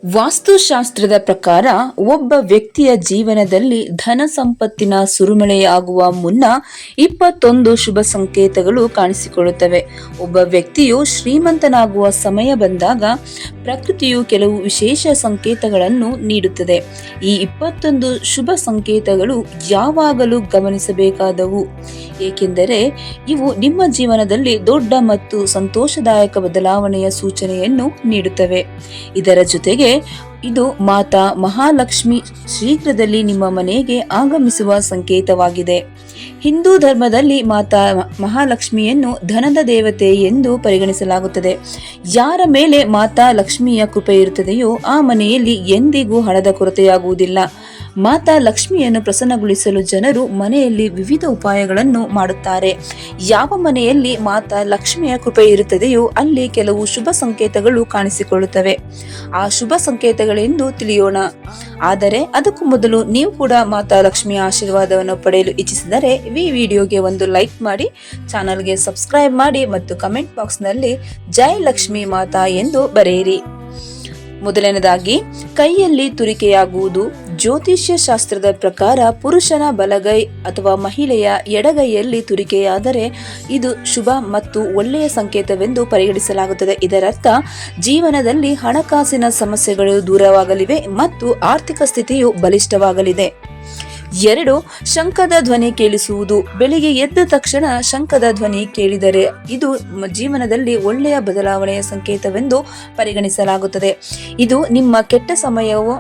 ವಾಸ್ತುಶಾಸ್ತ್ರದ ಪ್ರಕಾರ ಒಬ್ಬ ವ್ಯಕ್ತಿಯ ಜೀವನದಲ್ಲಿ ಧನ ಸಂಪತ್ತಿನ ಸುರಿಮಳೆಯಾಗುವ ಮುನ್ನ 21 ಶುಭ ಸಂಕೇತಗಳು ಕಾಣಿಸಿಕೊಳ್ಳುತ್ತವೆ. ಒಬ್ಬ ವ್ಯಕ್ತಿಯು ಶ್ರೀಮಂತನಾಗುವ ಸಮಯ ಬಂದಾಗ ಪ್ರಕೃತಿಯು ಕೆಲವು ವಿಶೇಷ ಸಂಕೇತಗಳನ್ನು ನೀಡುತ್ತದೆ. ಈ 21 ಶುಭ ಸಂಕೇತಗಳು ಯಾವಾಗಲೂ ಗಮನಿಸಬೇಕಾದವು, ಏಕೆಂದರೆ ಇವು ನಿಮ್ಮ ಜೀವನದಲ್ಲಿ ದೊಡ್ಡ ಮತ್ತು ಸಂತೋಷದಾಯಕ ಬದಲಾವಣೆಯ ಸೂಚನೆಯನ್ನು ನೀಡುತ್ತವೆ. ಇದರ ಜೊತೆಗೆ ಇದು ಮಾತಾ ಮಹಾಲಕ್ಷ್ಮಿ ಶೀಘ್ರದಲ್ಲಿ ನಿಮ್ಮ ಮನೆಗೆ ಆಗಮಿಸುವ ಸಂಕೇತವಾಗಿದೆ. ಹಿಂದೂ ಧರ್ಮದಲ್ಲಿ ಮಾತಾ ಮಹಾಲಕ್ಷ್ಮಿಯನ್ನು ಧನದ ದೇವತೆ ಎಂದು ಪರಿಗಣಿಸಲಾಗುತ್ತದೆ. ಯಾರ ಮೇಲೆ ಮಾತಾ ಲಕ್ಷ್ಮಿಯ ಕೃಪೆ ಇರುತ್ತದೆಯೋ ಆ ಮನೆಯಲ್ಲಿ ಎಂದಿಗೂ ಹಣದ ಕೊರತೆಯಾಗುವುದಿಲ್ಲ. ಮಾತಾ ಲಕ್ಷ್ಮಿಯನ್ನು ಪ್ರಸನ್ನಗೊಳಿಸಲು ಜನರು ಮನೆಯಲ್ಲಿ ವಿವಿಧ ಉಪಾಯಗಳನ್ನು ಮಾಡುತ್ತಾರೆ. ಯಾವ ಮನೆಯಲ್ಲಿ ಮಾತಾ ಲಕ್ಷ್ಮಿಯ ಕೃಪೆ ಇರುತ್ತದೆಯೋ ಅಲ್ಲಿ ಕೆಲವು ಶುಭ ಸಂಕೇತಗಳು ಕಾಣಿಸಿಕೊಳ್ಳುತ್ತವೆ. ಆ ಶುಭ ಸಂಕೇತಗಳೆಂದು ತಿಳಿಯೋಣ. ಆದರೆ ಅದಕ್ಕೂ ಮೊದಲು ನೀವು ಕೂಡ ಮಾತಾ ಲಕ್ಷ್ಮಿಯ ಆಶೀರ್ವಾದವನ್ನು ಪಡೆಯಲು ಇಚ್ಛಿಸಿದರೆ ಈ ವಿಡಿಯೋಗೆ ಒಂದು ಲೈಕ್ ಮಾಡಿ, ಚಾನಲ್ಗೆ ಸಬ್ಸ್ಕ್ರೈಬ್ ಮಾಡಿ ಮತ್ತು ಕಮೆಂಟ್ ಬಾಕ್ಸ್ನಲ್ಲಿ ಜೈ ಲಕ್ಷ್ಮಿ ಮಾತಾ ಎಂದು ಬರೆಯಿರಿ. ಮೊದಲನೇದಾಗಿ, ಕೈಯಲ್ಲಿ ತುರಿಕೆಯಾಗುವುದು. ಜ್ಯೋತಿಷ್ಯ ಶಾಸ್ತ್ರದ ಪ್ರಕಾರ ಪುರುಷನ ಬಲಗೈ ಅಥವಾ ಮಹಿಳೆಯ ಎಡಗೈಯಲ್ಲಿ ತುರಿಕೆಯಾದರೆ ಇದು ಶುಭ ಮತ್ತು ಒಳ್ಳೆಯ ಸಂಕೇತವೆಂದು ಪರಿಗಣಿಸಲಾಗುತ್ತದೆ. ಇದರರ್ಥ ಜೀವನದಲ್ಲಿ ಹಣಕಾಸಿನ ಸಮಸ್ಯೆಗಳು ದೂರವಾಗಲಿವೆ ಮತ್ತು ಆರ್ಥಿಕ ಸ್ಥಿತಿಯು ಬಲಿಷ್ಠವಾಗಲಿದೆ. 2. ಶಂಖದ ಧ್ವನಿ ಕೇಳಿಸುವುದು. ಬೆಳಿಗ್ಗೆ ಎದ್ದ ತಕ್ಷಣ ಶಂಖದ ಧ್ವನಿ ಕೇಳಿದರೆ ಇದು ಜೀವನದಲ್ಲಿ ಒಳ್ಳೆಯ ಬದಲಾವಣೆಯ ಸಂಕೇತವೆಂದು ಪರಿಗಣಿಸಲಾಗುತ್ತದೆ. ಇದು ನಿಮ್ಮ ಕೆಟ್ಟ ಸಮಯವು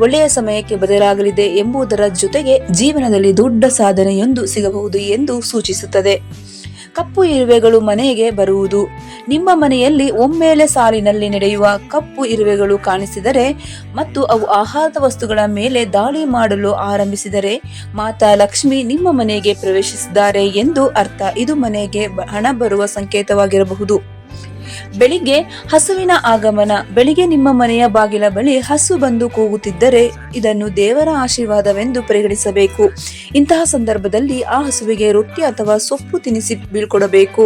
ಒಳ್ಳೆಯ ಸಮಯಕ್ಕೆ ಬದಲಾಗಲಿದೆ ಎಂಬುದರ ಜೊತೆಗೆ ಜೀವನದಲ್ಲಿ ದೊಡ್ಡ ಸಾಧನೆಯೊಂದು ಸಿಗಬಹುದು ಎಂದು ಸೂಚಿಸುತ್ತದೆ. ಕಪ್ಪು ಇರುವೆಗಳು ಮನೆಗೆ ಬರುವುದು. ನಿಮ್ಮ ಮನೆಯಲ್ಲಿ ಒಮ್ಮೆಲೆ ಸಾಲಿನಲ್ಲಿ ನಡೆಯುವ ಕಪ್ಪು ಇರುವೆಗಳು ಕಾಣಿಸಿದರೆ ಮತ್ತು ಅವು ಆಹಾರದ ವಸ್ತುಗಳ ಮೇಲೆ ದಾಳಿ ಮಾಡಲು ಆರಂಭಿಸಿದರೆ ಮಾತಾ ಲಕ್ಷ್ಮಿ ನಿಮ್ಮ ಮನೆಗೆ ಪ್ರವೇಶಿಸಿದ್ದಾರೆ ಎಂದು ಅರ್ಥ. ಇದು ಮನೆಗೆ ಹಣ ಬರುವ ಸಂಕೇತವಾಗಿರಬಹುದು. ಬೆಳಿಗ್ಗೆ ಹಸುವಿನ ಆಗಮನ. ಬೆಳಿಗ್ಗೆ ನಿಮ್ಮ ಮನೆಯ ಬಾಗಿಲ ಬಳಿ ಹಸು ಬಂದು ಕೂಗುತ್ತಿದ್ದರೆ ಇದನ್ನು ದೇವರ ಆಶೀರ್ವಾದವೆಂದು ಪರಿಗಣಿಸಬೇಕು. ಇಂತಹ ಸಂದರ್ಭದಲ್ಲಿ ಆ ಹಸುವಿಗೆ ರೊಟ್ಟಿ ಅಥವಾ ಸೊಪ್ಪು ತಿನಿಸಿ ಬೀಳ್ಕೊಡಬೇಕು.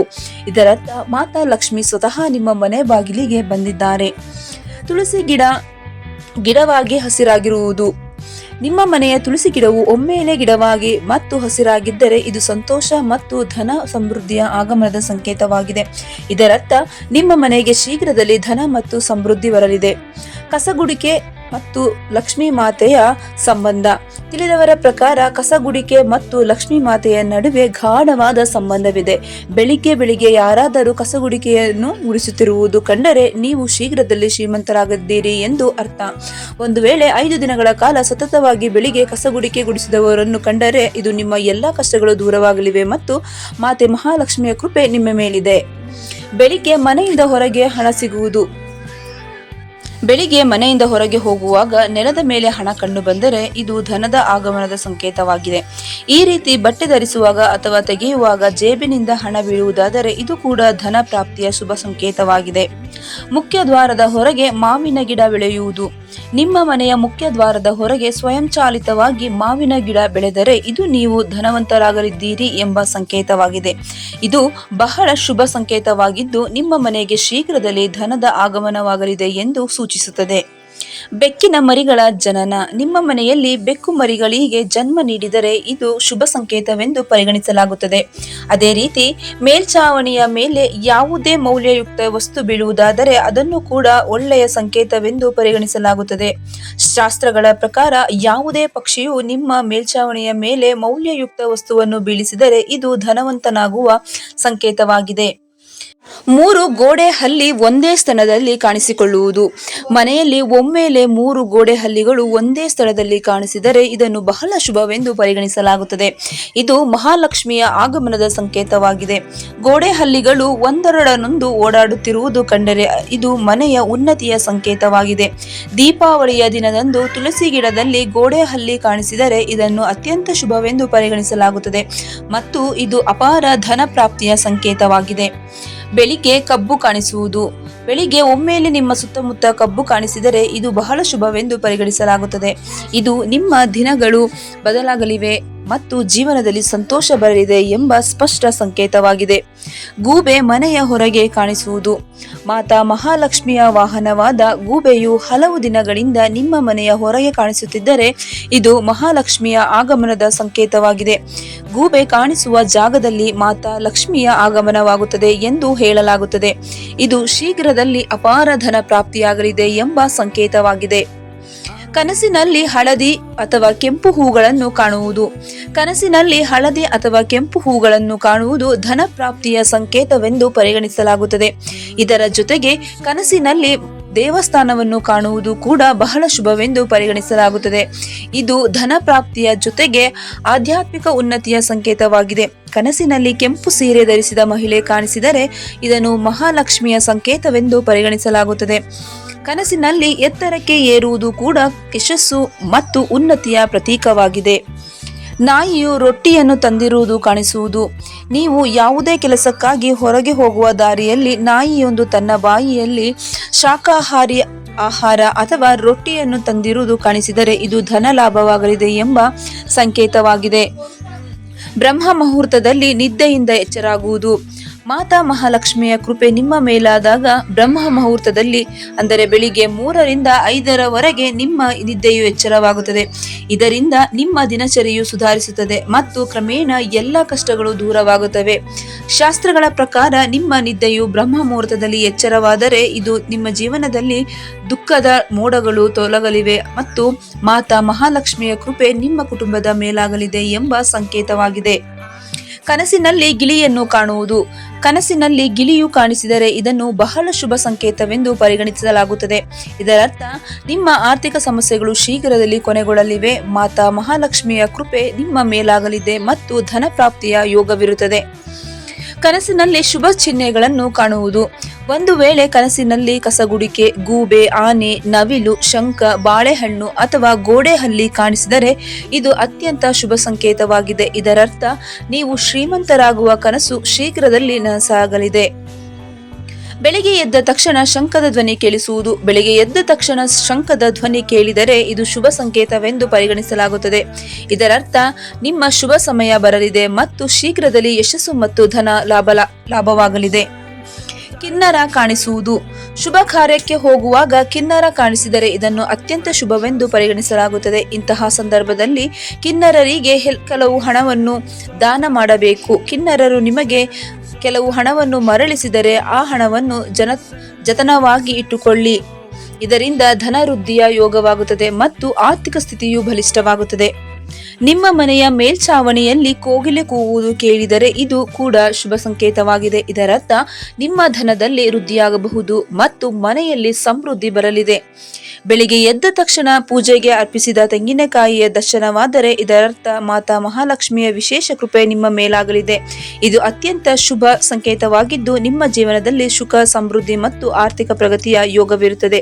ಇದರರ್ಥ ಮಾತಾ ಲಕ್ಷ್ಮಿ ಸ್ವತಃ ನಿಮ್ಮ ಮನೆ ಬಾಗಿಲಿಗೆ ಬಂದಿದ್ದಾರೆ. ತುಳಸಿ ಗಿಡವಾಗಿ ಹಸಿರಾಗಿರುವುದು. ನಿಮ್ಮ ಮನೆಯ ತುಳಸಿ ಗಿಡವು ಒಮ್ಮೆಲೆ ಗಿಡವಾಗಿ ಮತ್ತು ಹಸಿರಾಗಿದ್ದರೆ ಇದು ಸಂತೋಷ ಮತ್ತು ಧನ ಸಮೃದ್ಧಿಯ ಆಗಮನದ ಸಂಕೇತವಾಗಿದೆ. ಇದರರ್ಥ ನಿಮ್ಮ ಮನೆಗೆ ಶೀಘ್ರದಲ್ಲಿ ಧನ ಮತ್ತು ಸಮೃದ್ಧಿ ಬರಲಿದೆ. ಕಸಗುಡಿಕೆ ಮತ್ತು ಲಕ್ಷ್ಮೀ ಮಾತೆಯ ಸಂಬಂಧ. ತಿಳಿದವರ ಪ್ರಕಾರ ಕಸಗುಡಿಕೆ ಮತ್ತು ಲಕ್ಷ್ಮೀ ಮಾತೆಯ ನಡುವೆ ಗಾಢವಾದ ಸಂಬಂಧವಿದೆ. ಬೆಳಿಗ್ಗೆ ಯಾರಾದರೂ ಕಸಗುಡಿಕೆಯನ್ನು ಗುಡಿಸುತ್ತಿರುವುದು ಕಂಡರೆ ನೀವು ಶೀಘ್ರದಲ್ಲಿ ಶ್ರೀಮಂತರಾಗಿದ್ದೀರಿ ಎಂದು ಅರ್ಥ. ಒಂದು ವೇಳೆ 5 ದಿನಗಳ ಕಾಲ ಸತತವಾಗಿ ಬೆಳಿಗ್ಗೆ ಕಸಗುಡಿಕೆ ಗುಡಿಸಿದವರನ್ನು ಕಂಡರೆ ಇದು ನಿಮ್ಮ ಎಲ್ಲಾ ಕಷ್ಟಗಳು ದೂರವಾಗಲಿವೆ ಮತ್ತು ಮಾತೆ ಮಹಾಲಕ್ಷ್ಮಿಯ ಕೃಪೆ ನಿಮ್ಮ ಮೇಲಿದೆ. ಬೆಳಿಗ್ಗೆ ಮನೆಯಿಂದ ಹೊರಗೆ ಹಣ ಸಿಗುವುದು. ಬೆಳಿಗ್ಗೆ ಮನೆಯಿಂದ ಹೊರಗೆ ಹೋಗುವಾಗ ನೆಲದ ಮೇಲೆ ಹಣ ಕಂಡು ಬಂದರೆ ಇದು ಧನದ ಆಗಮನದ ಸಂಕೇತವಾಗಿದೆ. ಈ ರೀತಿ ಬಟ್ಟೆ ಧರಿಸುವಾಗ ಅಥವಾ ತೆಗೆಯುವಾಗ ಜೇಬಿನಿಂದ ಹಣ ಬೀಳುವುದಾದರೆ ಇದು ಕೂಡ ಧನ ಪ್ರಾಪ್ತಿಯ ಶುಭ ಸಂಕೇತವಾಗಿದೆ. ಮುಖ್ಯ ದ್ವಾರದ ಹೊರಗೆ ಮಾವಿನ ಗಿಡ ಬೆಳೆಯುವುದು. ನಿಮ್ಮ ಮನೆಯ ಮುಖ್ಯ ದ್ವಾರದ ಹೊರಗೆ ಸ್ವಯಂಚಾಲಿತವಾಗಿ ಮಾವಿನ ಗಿಡ ಬೆಳೆದರೆ ಇದು ನೀವು ಧನವಂತರಾಗಲಿದ್ದೀರಿ ಎಂಬ ಸಂಕೇತವಾಗಿದೆ. ಇದು ಬಹಳ ಶುಭ ಸಂಕೇತವಾಗಿದ್ದು ನಿಮ್ಮ ಮನೆಗೆ ಶೀಘ್ರದಲ್ಲಿ ಧನದ ಆಗಮನವಾಗಲಿದೆ ಎಂದು ಸೂಚಿಸುತ್ತದೆ. ಬೆಕ್ಕಿನ ಮರಿಗಳ ಜನನ. ನಿಮ್ಮ ಮನೆಯಲ್ಲಿ ಬೆಕ್ಕು ಮರಿಗಳಿಗೆ ಜನ್ಮ ನೀಡಿದರೆ ಇದು ಶುಭ ಸಂಕೇತವೆಂದು ಪರಿಗಣಿಸಲಾಗುತ್ತದೆ. ಅದೇ ರೀತಿ ಮೇಲ್ಛಾವಣಿಯ ಮೇಲೆ ಯಾವುದೇ ಮೌಲ್ಯಯುಕ್ತ ವಸ್ತು ಬೀಳುವುದಾದರೆ ಅದನ್ನು ಕೂಡ ಒಳ್ಳೆಯ ಸಂಕೇತವೆಂದು ಪರಿಗಣಿಸಲಾಗುತ್ತದೆ. ಶಾಸ್ತ್ರಗಳ ಪ್ರಕಾರ ಯಾವುದೇ ಪಕ್ಷಿಯು ನಿಮ್ಮ ಮೇಲ್ಛಾವಣಿಯ ಮೇಲೆ ಮೌಲ್ಯಯುಕ್ತ ವಸ್ತುವನ್ನು ಬೀಳಿಸಿದರೆ ಇದು ಧನವಂತನಾಗುವ ಸಂಕೇತವಾಗಿದೆ. 3 ಗೋಡೆ ಹಲ್ಲಿ ಒಂದೇ ಸ್ಥಳದಲ್ಲಿ ಕಾಣಿಸಿಕೊಳ್ಳುವುದು. ಮನೆಯಲ್ಲಿ ಒಮ್ಮೆಲೆ 3 ಗೋಡೆ ಹಲ್ಲಿಗಳು ಒಂದೇ ಸ್ಥಳದಲ್ಲಿ ಕಾಣಿಸಿದರೆ ಇದನ್ನು ಬಹಳ ಶುಭವೆಂದು ಪರಿಗಣಿಸಲಾಗುತ್ತದೆ. ಇದು ಮಹಾಲಕ್ಷ್ಮಿಯ ಆಗಮನದ ಸಂಕೇತವಾಗಿದೆ. ಗೋಡೆ ಹಲ್ಲಿಗಳು ಒಂದರೊಡನೊಂದು ಓಡಾಡುತ್ತಿರುವುದು ಕಂಡರೆ ಇದು ಮನೆಯ ಉನ್ನತಿಯ ಸಂಕೇತವಾಗಿದೆ. ದೀಪಾವಳಿಯ ದಿನದಂದು ತುಳಸಿ ಗಿಡದಲ್ಲಿ ಗೋಡೆ ಹಲ್ಲಿ ಕಾಣಿಸಿದರೆ ಇದನ್ನು ಅತ್ಯಂತ ಶುಭವೆಂದು ಪರಿಗಣಿಸಲಾಗುತ್ತದೆ ಮತ್ತು ಇದು ಅಪಾರ ಧನ ಪ್ರಾಪ್ತಿಯ ಸಂಕೇತವಾಗಿದೆ. ಬೆಳಿಗ್ಗೆ ಕಬ್ಬು ಕಾಣಿಸುವುದು. ಬೆಳಿಗ್ಗೆ ಒಮ್ಮೆಲೆ ನಿಮ್ಮ ಸುತ್ತಮುತ್ತ ಕಬ್ಬು ಕಾಣಿಸಿದರೆ ಇದು ಬಹಳ ಶುಭವೆಂದು ಪರಿಗಣಿಸಲಾಗುತ್ತದೆ. ಇದು ನಿಮ್ಮ ದಿನಗಳು ಬದಲಾಗಲಿವೆ ಮತ್ತು ಜೀವನದಲ್ಲಿ ಸಂತೋಷ ಬರಲಿದೆ ಎಂಬ ಸ್ಪಷ್ಟ ಸಂಕೇತವಾಗಿದೆ. ಗೂಬೆ ಮನೆಯ ಹೊರಗೆ ಕಾಣಿಸುವುದು. ಮಾತಾ ಮಹಾಲಕ್ಷ್ಮಿಯ ವಾಹನವಾದ ಗೂಬೆಯು ಹಲವು ದಿನಗಳಿಂದ ನಿಮ್ಮ ಮನೆಯ ಹೊರಗೆ ಕಾಣಿಸುತ್ತಿದ್ದರೆ ಇದು ಮಹಾಲಕ್ಷ್ಮಿಯ ಆಗಮನದ ಸಂಕೇತವಾಗಿದೆ. ಗೂಬೆ ಕಾಣಿಸುವ ಜಾಗದಲ್ಲಿ ಮಾತಾ ಲಕ್ಷ್ಮಿಯ ಆಗಮನವಾಗುತ್ತದೆ ಎಂದು ಹೇಳಲಾಗುತ್ತದೆ. ಇದು ಶೀಘ್ರದಲ್ಲಿ ಅಪಾರ ಧನ ಪ್ರಾಪ್ತಿಯಾಗಲಿದೆ ಎಂಬ ಸಂಕೇತವಾಗಿದೆ. ಕನಸಿನಲ್ಲಿ ಹಳದಿ ಅಥವಾ ಕೆಂಪು ಹೂಗಳನ್ನು ಕಾಣುವುದು. ಕನಸಿನಲ್ಲಿ ಹಳದಿ ಅಥವಾ ಕೆಂಪು ಹೂಗಳನ್ನು ಕಾಣುವುದು ಧನ ಪ್ರಾಪ್ತಿಯ ಸಂಕೇತವೆಂದು ಪರಿಗಣಿಸಲಾಗುತ್ತದೆ. ಇದರ ಜೊತೆಗೆ ಕನಸಿನಲ್ಲಿ ದೇವಸ್ಥಾನವನ್ನು ಕಾಣುವುದು ಕೂಡ ಬಹಳ ಶುಭವೆಂದು ಪರಿಗಣಿಸಲಾಗುತ್ತದೆ. ಇದು ಧನ ಪ್ರಾಪ್ತಿಯ ಜೊತೆಗೆ ಆಧ್ಯಾತ್ಮಿಕ ಉನ್ನತಿಯ ಸಂಕೇತವಾಗಿದೆ. ಕನಸಿನಲ್ಲಿ ಕೆಂಪು ಸೀರೆ ಧರಿಸಿದ ಮಹಿಳೆ ಕಾಣಿಸಿದರೆ ಇದನ್ನು ಮಹಾಲಕ್ಷ್ಮಿಯ ಸಂಕೇತವೆಂದು ಪರಿಗಣಿಸಲಾಗುತ್ತದೆ. ಕನಸಿನಲ್ಲಿ ಎತ್ತರಕ್ಕೆ ಏರುವುದು ಕೂಡ ಯಶಸ್ಸು ಮತ್ತು ಉನ್ನತಿಯ ಪ್ರತೀಕವಾಗಿದೆ. ನಾಯಿಯು ರೊಟ್ಟಿಯನ್ನು ತಂದಿರುವುದು ಕಾಣಿಸುವುದು. ನೀವು ಯಾವುದೇ ಕೆಲಸಕ್ಕಾಗಿ ಹೊರಗೆ ಹೋಗುವ ದಾರಿಯಲ್ಲಿ ನಾಯಿಯೊಂದು ತನ್ನ ಬಾಯಿಯಲ್ಲಿ ಶಾಕಾಹಾರಿ ಆಹಾರ ಅಥವಾ ರೊಟ್ಟಿಯನ್ನು ತಂದಿರುವುದು ಕಾಣಿಸಿದರೆ ಇದು ಧನ ಲಾಭವಾಗಲಿದೆ ಎಂಬ ಸಂಕೇತವಾಗಿದೆ. ಬ್ರಹ್ಮ ಮುಹೂರ್ತದಲ್ಲಿ ನಿದ್ದೆಯಿಂದ ಎಚ್ಚರಾಗುವುದು. ಮಾತಾ ಮಹಾಲಕ್ಷ್ಮಿಯ ಕೃಪೆ ನಿಮ್ಮ ಮೇಲಾದಾಗ ಬ್ರಹ್ಮ ಮುಹೂರ್ತದಲ್ಲಿ ಅಂದರೆ ಬೆಳಿಗ್ಗೆ 3 ರಿಂದ 5 ನಿಮ್ಮ ನಿದ್ದೆಯು ಎಚ್ಚರವಾಗುತ್ತದೆ. ಇದರಿಂದ ನಿಮ್ಮ ದಿನಚರಿಯು ಸುಧಾರಿಸುತ್ತದೆ ಮತ್ತು ಕ್ರಮೇಣ ಎಲ್ಲ ಕಷ್ಟಗಳು ದೂರವಾಗುತ್ತವೆ. ಶಾಸ್ತ್ರಗಳ ಪ್ರಕಾರ ನಿಮ್ಮ ನಿದ್ದೆಯು ಬ್ರಹ್ಮ ಮುಹೂರ್ತದಲ್ಲಿ ಎಚ್ಚರವಾದರೆ ಇದು ನಿಮ್ಮ ಜೀವನದಲ್ಲಿ ದುಃಖದ ಮೋಡಗಳು ತೊಲಗಲಿವೆ ಮತ್ತು ಮಾತಾ ಮಹಾಲಕ್ಷ್ಮಿಯ ಕೃಪೆ ನಿಮ್ಮ ಕುಟುಂಬದ ಮೇಲಾಗಲಿದೆ ಎಂಬ ಸಂಕೇತವಾಗಿದೆ. ಕನಸಿನಲ್ಲಿ ಗಿಳಿಯನ್ನು ಕಾಣುವುದು. ಕನಸಿನಲ್ಲಿ ಗಿಳಿಯು ಕಾಣಿಸಿದರೆ ಇದನ್ನು ಬಹಳ ಶುಭ ಸಂಕೇತವೆಂದು ಪರಿಗಣಿಸಲಾಗುತ್ತದೆ. ಇದರರ್ಥ ನಿಮ್ಮ ಆರ್ಥಿಕ ಸಮಸ್ಯೆಗಳು ಶೀಘ್ರದಲ್ಲಿ ಕೊನೆಗೊಳ್ಳಲಿವೆ. ಮಾತಾ ಮಹಾಲಕ್ಷ್ಮಿಯ ಕೃಪೆ ನಿಮ್ಮ ಮೇಲಾಗಲಿದೆ ಮತ್ತು ಧನ ಪ್ರಾಪ್ತಿಯ ಯೋಗವಿರುತ್ತದೆ. ಕನಸಿನಲ್ಲಿ ಶುಭ ಚಿಹ್ನೆಗಳನ್ನು ಕಾಣುವುದು. ಒಂದು ವೇಳೆ ಕನಸಿನಲ್ಲಿ ಕಸಗುಡಿಕೆ, ಗೂಬೆ, ಆನೆ, ನವಿಲು, ಶಂಖ, ಬಾಳೆಹಣ್ಣು ಅಥವಾ ಗೋಡೆಹಲ್ಲಿ ಕಾಣಿಸಿದರೆ ಇದು ಅತ್ಯಂತ ಶುಭ ಸಂಕೇತವಾಗಿದೆ. ಇದರರ್ಥ ನೀವು ಶ್ರೀಮಂತರಾಗುವ ಕನಸು ಶೀಘ್ರದಲ್ಲಿ ನನಸಾಗಲಿದೆ. ಬೆಳಿಗ್ಗೆ ಎದ್ದ ತಕ್ಷಣ ಶಂಖದ ಧ್ವನಿ ಕೇಳಿಸುವುದು. ಬೆಳಿಗ್ಗೆ ಎದ್ದ ತಕ್ಷಣ ಶಂಖದ ಧ್ವನಿ ಕೇಳಿದರೆ ಇದು ಶುಭ ಸಂಕೇತವೆಂದು ಪರಿಗಣಿಸಲಾಗುತ್ತದೆ. ಇದರರ್ಥ ನಿಮ್ಮ ಶುಭ ಸಮಯ ಬರಲಿದೆ ಮತ್ತು ಶೀಘ್ರದಲ್ಲಿ ಯಶಸ್ಸು ಮತ್ತು ಧನ ಲಾಭವಾಗಲಿದೆ. ಕಿನ್ನರ ಕಾಣಿಸುವುದು. ಶುಭ ಕಾರ್ಯಕ್ಕೆ ಹೋಗುವಾಗ ಕಿನ್ನರ ಕಾಣಿಸಿದರೆ ಇದನ್ನು ಅತ್ಯಂತ ಶುಭವೆಂದು ಪರಿಗಣಿಸಲಾಗುತ್ತದೆ. ಇಂತಹ ಸಂದರ್ಭದಲ್ಲಿ ಕಿನ್ನರರಿಗೆ ಕೆಲವು ಹಣವನ್ನು ದಾನ ಮಾಡಬೇಕು. ಕಿನ್ನರರು ನಿಮಗೆ ಕೆಲವು ಹಣವನ್ನು ಮರಳಿಸಿದರೆ ಆ ಹಣವನ್ನು ಜತನವಾಗಿ ಇಟ್ಟುಕೊಳ್ಳಿ. ಇದರಿಂದ ಧನ ವೃದ್ಧಿಯ ಯೋಗವಾಗುತ್ತದೆ ಮತ್ತು ಆರ್ಥಿಕ ಸ್ಥಿತಿಯು ಬಲಿಷ್ಠವಾಗುತ್ತದೆ. ನಿಮ್ಮ ಮನೆಯ ಮೇಲ್ಛಾವಣಿಯಲ್ಲಿ ಕೋಗಿಲೆ ಕೂಗುವುದು ಕೇಳಿದರೆ ಇದು ಕೂಡ ಶುಭ ಸಂಕೇತವಾಗಿದೆ. ಇದರರ್ಥ ನಿಮ್ಮ ಧನದಲ್ಲಿ ವೃದ್ಧಿಯಾಗಬಹುದು ಮತ್ತು ಮನೆಯಲ್ಲಿ ಸಮೃದ್ಧಿ ಬರಲಿದೆ. ಬೆಳಿಗ್ಗೆ ಎದ್ದ ತಕ್ಷಣ ಪೂಜೆಗೆ ಅರ್ಪಿಸಿದ ತೆಂಗಿನಕಾಯಿಯ ದರ್ಶನವಾದರೆ ಇದರರ್ಥ ಮಾತಾ ಮಹಾಲಕ್ಷ್ಮಿಯ ವಿಶೇಷ ಕೃಪೆ ನಿಮ್ಮ ಮೇಲಾಗಲಿದೆ. ಇದು ಅತ್ಯಂತ ಶುಭ ಸಂಕೇತವಾಗಿದ್ದು ನಿಮ್ಮ ಜೀವನದಲ್ಲಿ ಸುಖ, ಸಮೃದ್ಧಿ ಮತ್ತು ಆರ್ಥಿಕ ಪ್ರಗತಿಯ ಯೋಗವಿರುತ್ತದೆ.